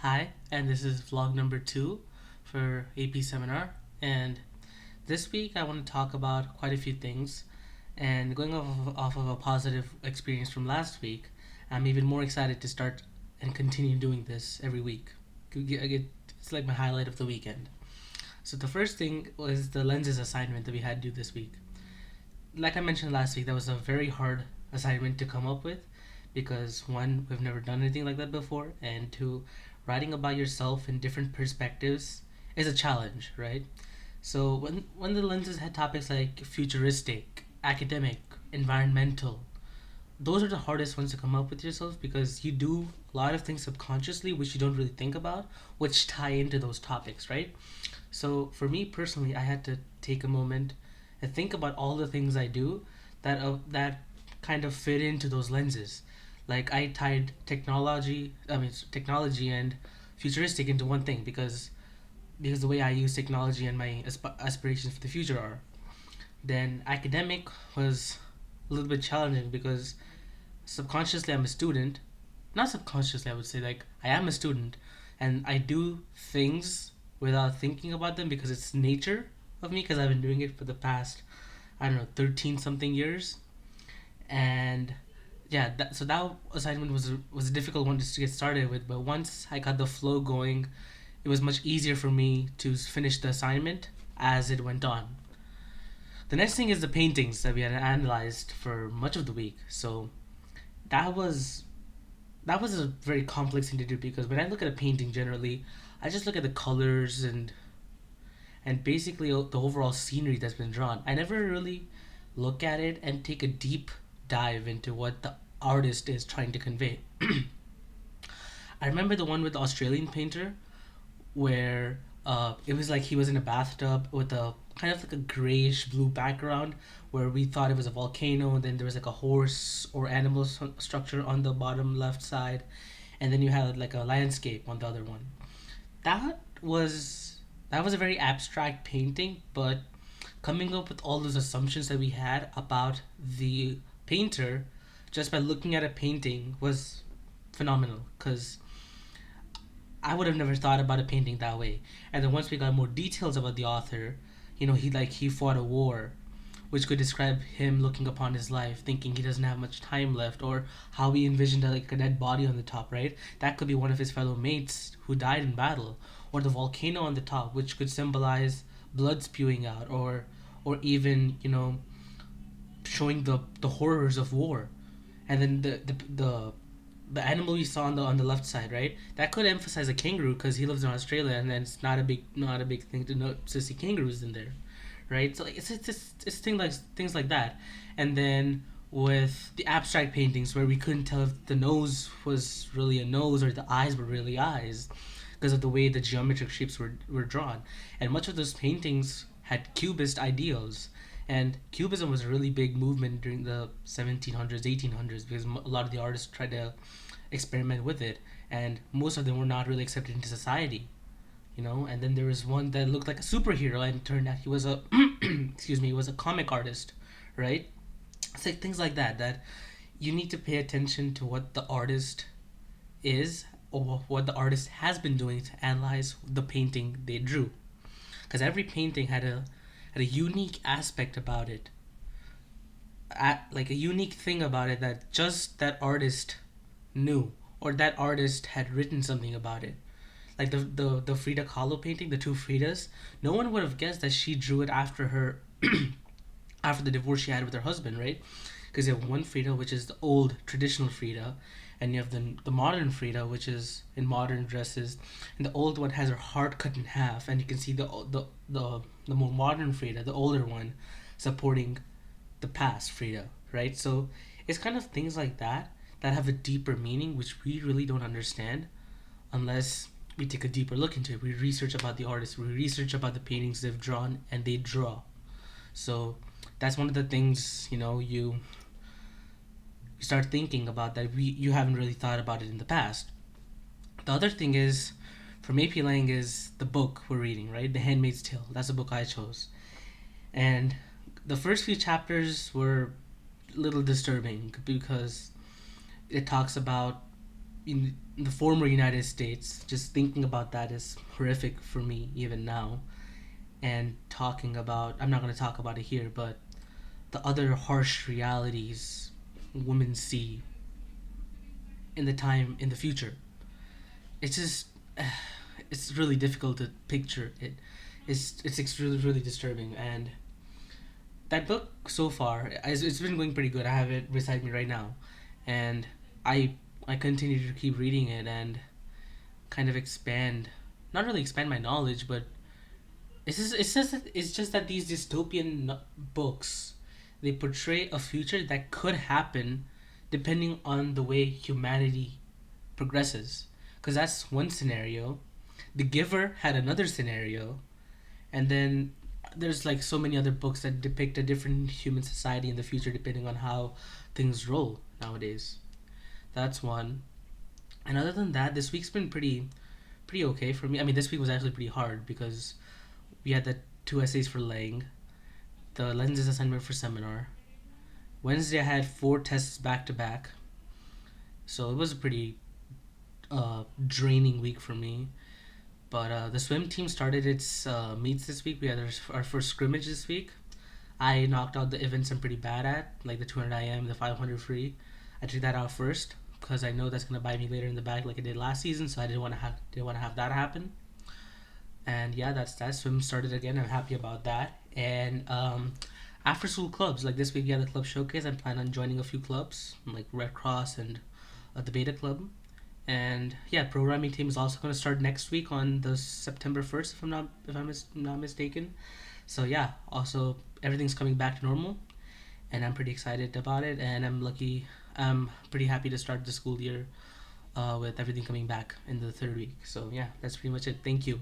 Hi, and this is vlog number 2 for AP Seminar. And this week I want to talk about quite a few things. And going off of a positive experience from last week, I'm even more excited to start and continue doing this every week. It's like my highlight of the weekend. So the first thing was the lenses assignment that we had due this week. Like I mentioned last week, that was a very hard assignment to come up with because one, we've never done anything like that before, and two, writing about yourself in different perspectives is a challenge, right? So when the lenses had topics like futuristic, academic, environmental, those are the hardest ones to come up with yourself because you do a lot of things subconsciously which you don't really think about, which tie into those topics, right? So for me personally, I had to take a moment and think about all the things I do that kind of fit into those lenses. Like I tied technology and futuristic into one thing because the way I use technology and my aspirations for the future are. Then academic was a little bit challenging because subconsciously I'm a student. Not subconsciously, I would say, like I am a student and I do things without thinking about them because it's nature of me because I've been doing it for the past, I don't know, 13 something years. And yeah, so that assignment was a difficult one to get started with, but once I got the flow going, it was much easier for me to finish the assignment as it went on. The next thing is the paintings that we had analyzed for much of the week. So that was that was a very complex thing to do because when I look at a painting generally, I just look at the colors and basically the overall scenery that's been drawn. I never really look at it and take a deep dive into what the artist is trying to convey. I remember the one with the Australian painter where it was like he was in a bathtub with a kind of like a grayish blue background where we thought it was a volcano, and then there was like a horse or animal structure on the bottom left side, and then you had like a landscape on the other one. That was a very abstract painting, but coming up with all those assumptions that we had about the painter just by looking at a painting was phenomenal because I would have never thought about a painting that way. And then once we got more details about the author, he fought a war, which could describe him looking upon his life, thinking he doesn't have much time left, or how he envisioned like a dead body on the top. Right, that could be one of his fellow mates who died in battle, or the volcano on the top, which could symbolize blood spewing out, or even showing the horrors of war. And then the animal you saw on the left side, right? That could emphasize a kangaroo because he lives in Australia, and then it's not a big thing to see kangaroos in there, right? So like, it's things like that, and then with the abstract paintings where we couldn't tell if the nose was really a nose or the eyes were really eyes because of the way the geometric shapes were drawn, and much of those paintings had cubist ideals. And Cubism was a really big movement during the 1700s, 1800s because a lot of the artists tried to experiment with it, and most of them were not really accepted into society. And then there was one that looked like a superhero, and it turned out he was a excuse me, he was a comic artist, right? It's like things like that you need to pay attention to what the artist is or what the artist has been doing to analyze the painting they drew, because every painting had a unique aspect about it, like a unique thing about it that just that artist knew, or that artist had written something about it. Like the Frida Kahlo painting, the two Fridas, no one would have guessed that she drew it after her after the divorce she had with her husband, right? Because you have one Frida, which is the old traditional Frida, and you have the modern Frida, which is in modern dresses, and the old one has her heart cut in half, and you can see the more modern Frida, the older one, supporting the past Frida, right? So it's kind of things like that have a deeper meaning, which we really don't understand unless we take a deeper look into it. We research about the artists, we research about the paintings they've drawn, and they draw. So that's one of the things you start thinking about that you haven't really thought about it in the past. The other thing is, from AP Lang, is the book we're reading, right? The Handmaid's Tale. That's the book I chose, and the first few chapters were a little disturbing because it talks about in the former United States. Just thinking about that is horrific for me even now. And talking about, I'm not going to talk about it here, but the other harsh realities women see in the time in the future. It's just it's really difficult to picture it. It's really disturbing. And that book so far, it's been going pretty good. I have it beside me right now, and I I continue to keep reading it and kind of expand, not really expand my knowledge, but it's just that these dystopian books, they portray a future that could happen depending on the way humanity progresses. Because that's one scenario. The Giver had another scenario, and then there's like so many other books that depict a different human society in the future depending on how things roll nowadays. That's one. And other than that, this week's been pretty okay for me. I mean, this week was actually pretty hard because we had the two essays for Lang, the lenses assignment for seminar. Wednesday I had four tests back to back, so it was a pretty draining week for me. But the swim team started its meets this week. We had our first scrimmage this week. I knocked out the events I'm pretty bad at, like the 200 IM, the 500 free. I took that out first because I know that's gonna bite me later in the back, like it did last season. So I didn't want to have that happen. And yeah, that's that. Swim started again. I'm happy about that. And after school clubs, like this week we had the club showcase. I plan on joining a few clubs like Red Cross and the Beta Club. And yeah, programming team is also going to start next week on the September 1st, if I'm not mistaken. So yeah, also everything's coming back to normal, and I'm pretty excited about it. And I'm pretty happy to start the school year with everything coming back in the third week. So yeah, that's pretty much it. Thank you.